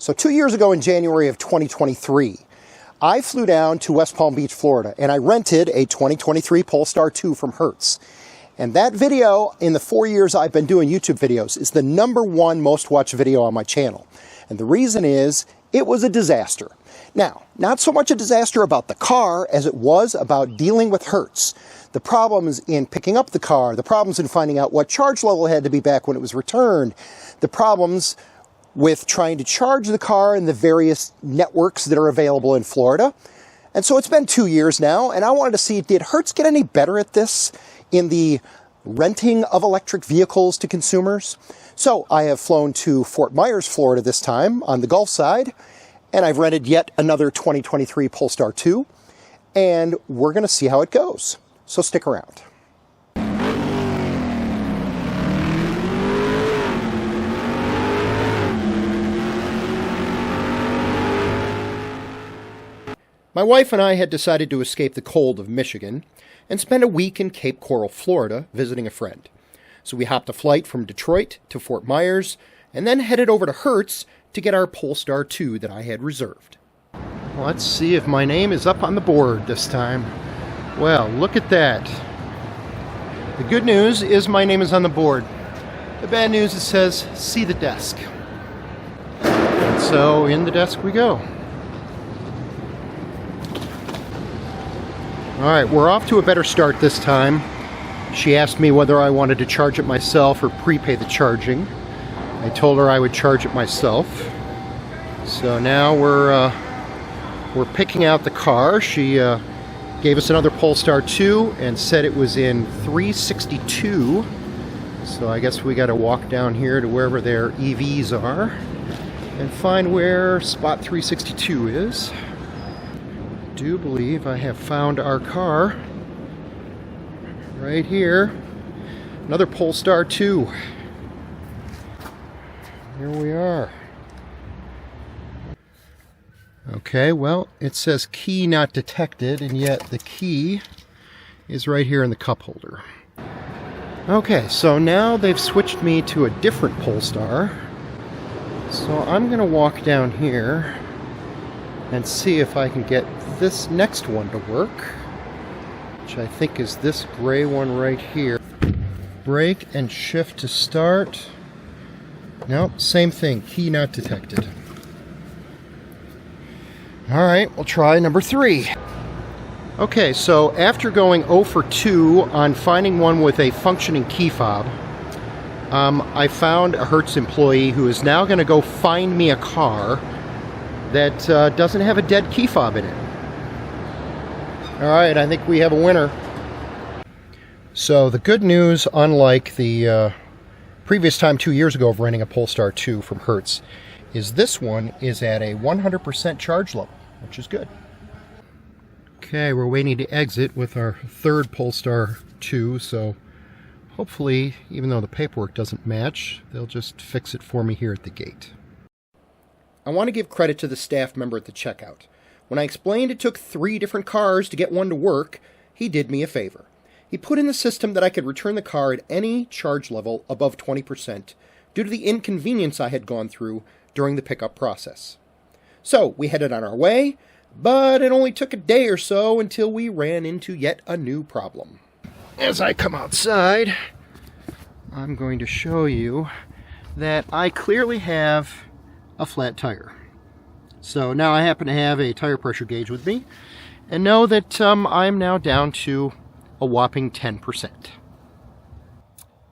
So 2 years ago in January of 2023, I flew down to West Palm Beach, Florida, and I rented a 2023 Polestar 2 from Hertz. And that video, in the 4 years I've been doing YouTube videos, is the #1 most watched video on my channel. And the reason is, it was a disaster. Now, not so much a disaster about the car as it was about dealing with Hertz. The problems in picking up the car, the problems in finding out what charge level had to be back when it was returned, the problems with trying to charge the car in the various networks that are available in Florida. And so it's been 2 years now, and I wanted to see, did Hertz get any better at this in the renting of electric vehicles to consumers? So I have flown to Fort Myers, Florida this time on the Gulf side, and I've rented yet another 2023 Polestar 2, and we're going to see how it goes. So stick around. My wife and I had decided to escape the cold of Michigan and spend a week in Cape Coral, Florida, visiting a friend. So we hopped a flight from Detroit to Fort Myers and then headed over to Hertz to get our Polestar 2 that I had reserved. Let's see if my name is up on the board this time. Well, look at that. The good news is my name is on the board. The bad news, it says, see the desk. And so in the desk we go. Alright, we're off to a better start this time. She asked me whether I wanted to charge it myself or prepay the charging. I told her I would charge it myself. So now we're picking out the car. She gave us another Polestar 2 and said it was in 362. So I guess we got to walk down here to wherever their EVs are and find where spot 362 is. I do believe I have found our car right here. Another Polestar 2. Here we are. Okay, well, it says key not detected, and yet the key is right here in the cup holder. Okay, so now they've switched me to a different Polestar. So I'm going to walk down here and see if I can get this next one to work, which I think is this gray one right here. Brake and shift to start. Nope, same thing, key not detected. Alright, we'll try number 3. Okay, so after going 0 for 2 on finding one with a functioning key fob, I found a Hertz employee who is now going to go find me a car that doesn't have a dead key fob in it. Alright, I think we have a winner. So the good news, unlike the previous time 2 years ago of renting a Polestar 2 from Hertz, is this one is at a 100% charge level, which is good. Okay, we're waiting to exit with our third Polestar 2, so hopefully, even though the paperwork doesn't match, they'll just fix it for me here at the gate. I want to give credit to the staff member at the checkout. When I explained it took 3 different cars to get one to work, he did me a favor. He put in the system that I could return the car at any charge level above 20% due to the inconvenience I had gone through during the pickup process. So we headed on our way, but it only took a day or so until we ran into yet a new problem. As I come outside, I'm going to show you that I clearly have a flat tire. So now I happen to have a tire pressure gauge with me and know that I'm now down to a whopping 10%.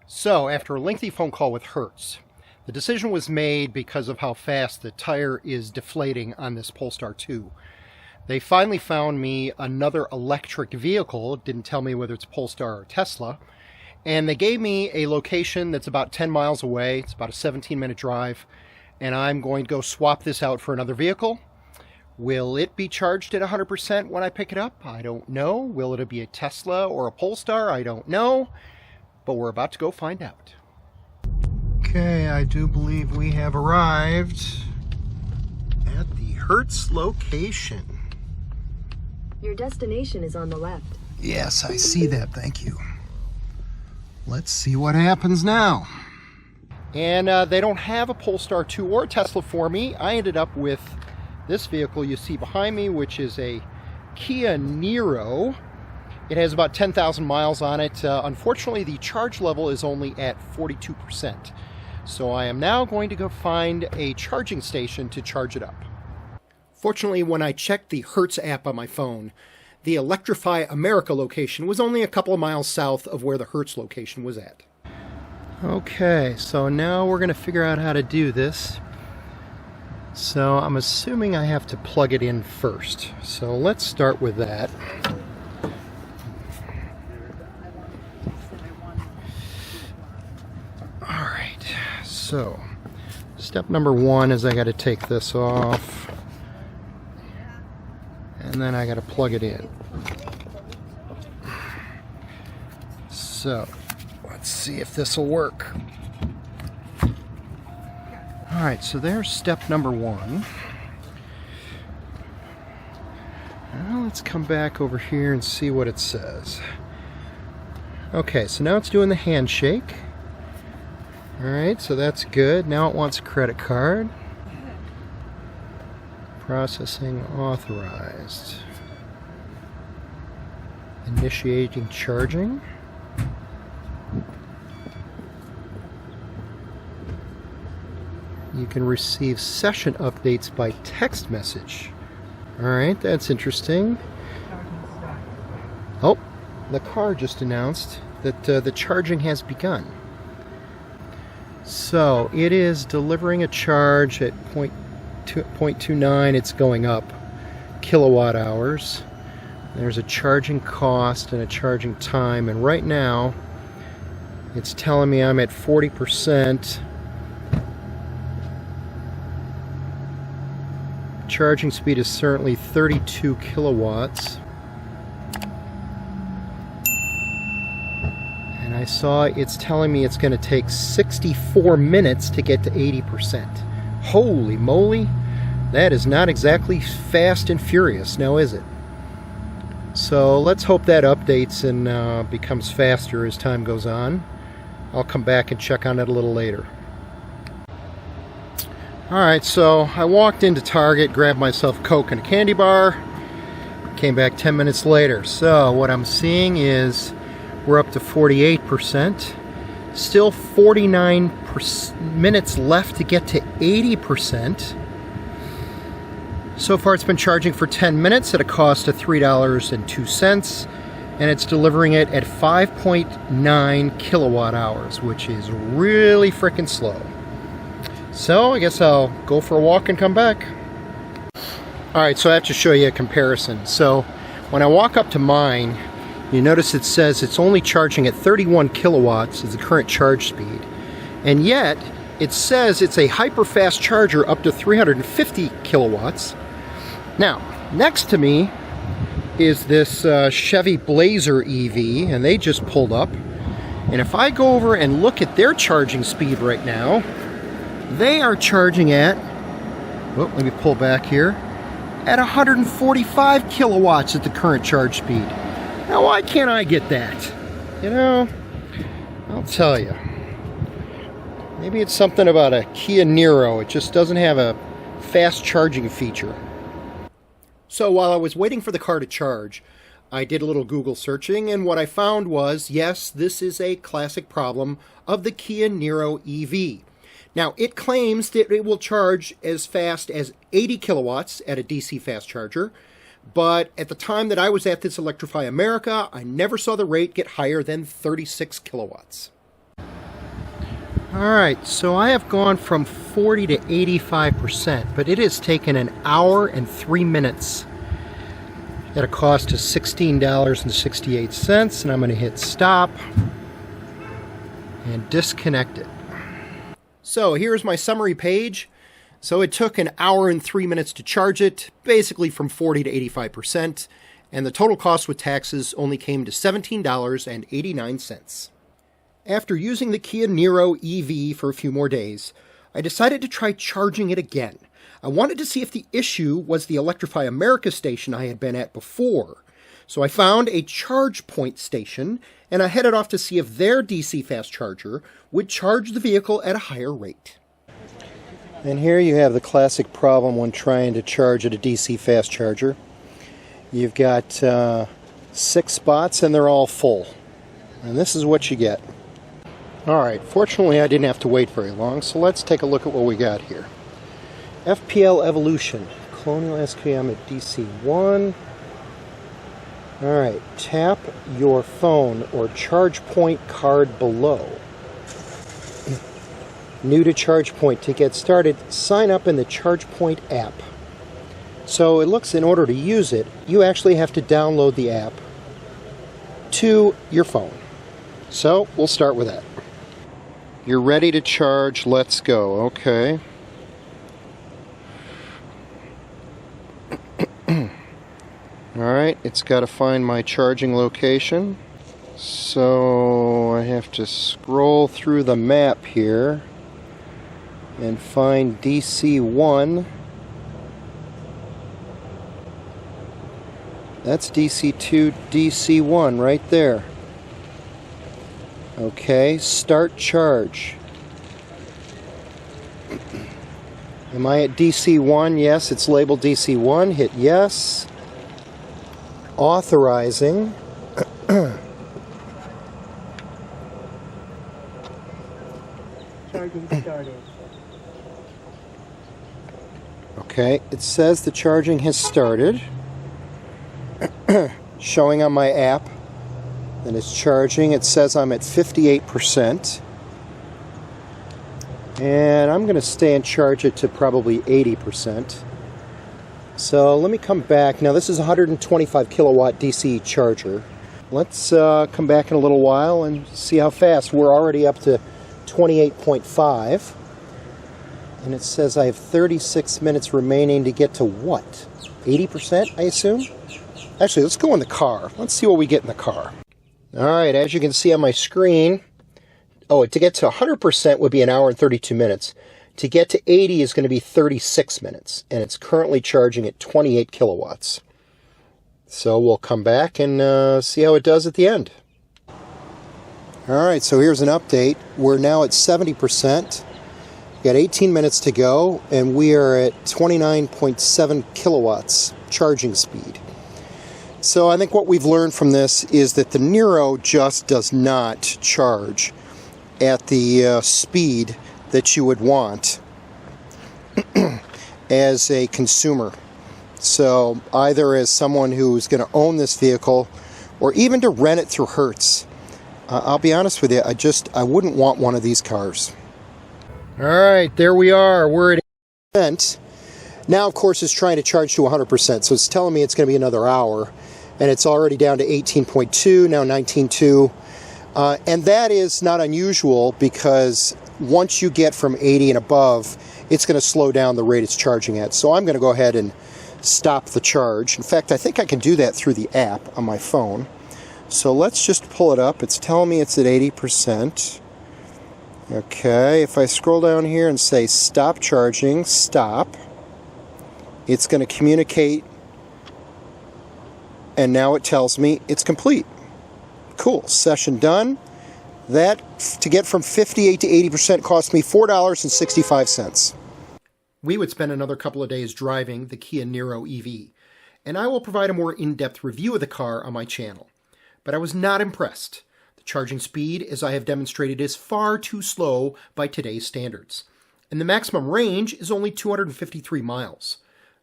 So after a lengthy phone call with Hertz, the decision was made because of how fast the tire is deflating on this Polestar 2. They finally found me another electric vehicle. It didn't tell me whether it's Polestar or Tesla. And they gave me a location that's about 10 miles away. It's about a 17-minute drive. And I'm going to go swap this out for another vehicle. Will it be charged at 100% when I pick it up? I don't know. Will it be a Tesla or a Polestar? I don't know. But we're about to go find out. Okay, I do believe we have arrived at the Hertz location. Your destination is on the left. Yes, I see that, thank you. Let's see what happens now. And they don't have a Polestar 2 or a Tesla for me. I ended up with this vehicle you see behind me, which is a Kia Niro. It has about 10,000 miles on it. Unfortunately, the charge level is only at 42%. So I am now going to go find a charging station to charge it up. Fortunately, when I checked the Hertz app on my phone, the Electrify America location was only a couple of miles south of where the Hertz location was at. Okay, so now we're going to figure out how to do this. So I'm assuming I have to plug it in first. So let's start with that. Alright, so step number one is I got to take this off. And then I got to plug it in. So let's see if this will work. Alright, so there's step number one. Now let's come back over here and see what it says. Okay, so now it's doing the handshake. Alright, so that's good. Now it wants a credit card. Processing authorized. Initiating charging. You can receive session updates by text message. Alright, that's interesting. Oh, the car just announced that the charging has begun. So it is delivering a charge at 0.29. It's going up kilowatt hours. There's a charging cost and a charging time, and right now it's telling me I'm at 40%. Charging speed is certainly 32 kilowatts. And I saw it's telling me it's going to take 64 minutes to get to 80%. Holy moly, that is not exactly fast and furious, now is it? So let's hope that updates and becomes faster as time goes on. I'll come back and check on it a little later. Alright, so I walked into Target, grabbed myself a Coke and a candy bar, came back 10 minutes later. So what I'm seeing is we're up to 48%, still 49 minutes left to get to 80%. So far it's been charging for 10 minutes at a cost of $3.02, and it's delivering it at 5.9 kilowatt hours, which is really freaking slow. So I guess I'll go for a walk and come back. Alright, so I have to show you a comparison. So when I walk up to mine, you notice it says it's only charging at 31 kilowatts is the current charge speed. And yet, it says it's a hyper-fast charger up to 350 kilowatts. Now, next to me is this Chevy Blazer EV, and they just pulled up. And if I go over and look at their charging speed right now, they are charging at, oh, let me pull back here, at 145 kilowatts at the current charge speed. Now, why can't I get that? You know, I'll tell you. Maybe it's something about a Kia Niro. It just doesn't have a fast charging feature. So while I was waiting for the car to charge, I did a little Google searching, and what I found was, yes, this is a classic problem of the Kia Niro EV. Now, it claims that it will charge as fast as 80 kilowatts at a DC fast charger, but at the time that I was at this Electrify America, I never saw the rate get higher than 36 kilowatts. Alright, so I have gone from 40 to 85%, but it has taken an hour and 3 minutes at a cost of $16.68, and I'm going to hit stop and disconnect it. So here's my summary page. So it took an hour and 3 minutes to charge it, basically from 40 to 85%, and the total cost with taxes only came to $17.89. After using the Kia Niro EV for a few more days, I decided to try charging it again. I wanted to see if the issue was the Electrify America station I had been at before. So I found a Chargepointe station, and I headed off to see if their DC fast charger would charge the vehicle at a higher rate. And here you have the classic problem when trying to charge at a DC fast charger. You've got 6 spots and they're all full. And this is what you get. Alright, fortunately I didn't have to wait very long, so let's take a look at what we got here. FPL Evolution, Colonial SKM at DC1. Alright, tap your phone or Chargepointe card below. New to Chargepointe. To get started, sign up in the Chargepointe app. So it looks, in order to use it, you actually have to download the app to your phone. So we'll start with that. You're ready to charge, let's go. Okay. Alright, it's got to find my charging location. So I have to scroll through the map here and find DC1. That's DC2, DC1 right there. Okay, start charge. Am I at DC1? Yes, it's labeled DC1. Hit yes. Authorizing. Charging started. Okay, it says the charging has started. Showing on my app that it's charging. It says I'm at 58%. And I'm going to stay and charge it to probably 80%. So let me come back. Now this is a 125 kilowatt DC charger. Let's come back in a little while and see how fast. We're already up to 28.5. And it says I have 36 minutes remaining to get to what? 80%, I assume? Actually, let's go in the car. Let's see what we get in the car. Alright, as you can see on my screen, to get to 100% would be 1 hour and 32 minutes. To get to 80 is going to be 36 minutes. And it's currently charging at 28 kilowatts. So we'll come back and see how it does at the end. Alright, so here's an update. We're now at 70%. We've got 18 minutes to go, and we are at 29.7 kilowatts charging speed. So I think what we've learned from this is that the Niro just does not charge at the speed that you would want as a consumer. So either as someone who's going to own this vehicle or even to rent it through Hertz, I'll be honest with you, I wouldn't want one of these cars. Alright, there we are. We're at 80%. Now, of course, it's trying to charge to 100%, so it's telling me it's going to be another hour. And it's already down to 18.2, now 19.2. And that is not unusual because once you get from 80 and above, it's going to slow down the rate it's charging at. So I'm going to go ahead and stop the charge. In fact, I think I can do that through the app on my phone. So let's just pull it up. It's telling me it's at 80%. Okay, if I scroll down here and say stop charging, stop, it's going to communicate. And now it tells me it's complete. Cool. Session done. That, to get from 58 to 80%, cost me $4.65. We would spend another couple of days driving the Kia Niro EV, and I will provide a more in-depth review of the car on my channel. But I was not impressed. The charging speed, as I have demonstrated, is far too slow by today's standards. And the maximum range is only 253 miles.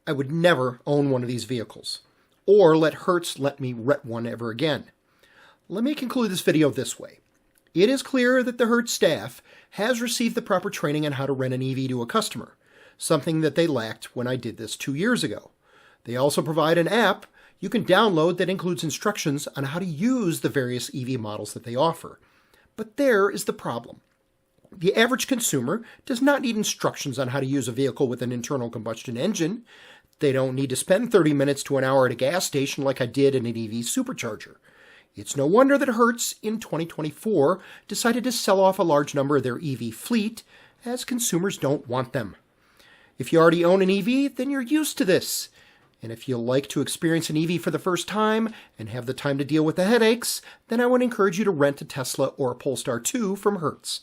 I would never own one of these vehicles, or let Hertz let me rent one ever again. Let me conclude this video this way. It is clear that the Hertz staff has received the proper training on how to rent an EV to a customer, something that they lacked when I did this 2 years ago. They also provide an app you can download that includes instructions on how to use the various EV models that they offer. But there is the problem. The average consumer does not need instructions on how to use a vehicle with an internal combustion engine. They don't need to spend 30 minutes to an hour at a gas station like I did in an EV supercharger. It's no wonder that Hertz, in 2024, decided to sell off a large number of their EV fleet, as consumers don't want them. If you already own an EV, then you're used to this. And if you like to experience an EV for the first time and have the time to deal with the headaches, then I would encourage you to rent a Tesla or a Polestar 2 from Hertz.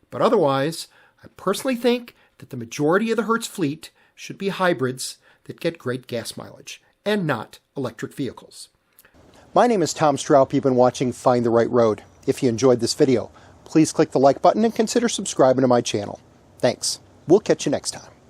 But otherwise, I personally think that the majority of the Hertz fleet should be hybrids that get great gas mileage, and not electric vehicles. My name is Tom Straup. You've been watching Find the Right Road. If you enjoyed this video, please click the like button and consider subscribing to my channel. Thanks. We'll catch you next time.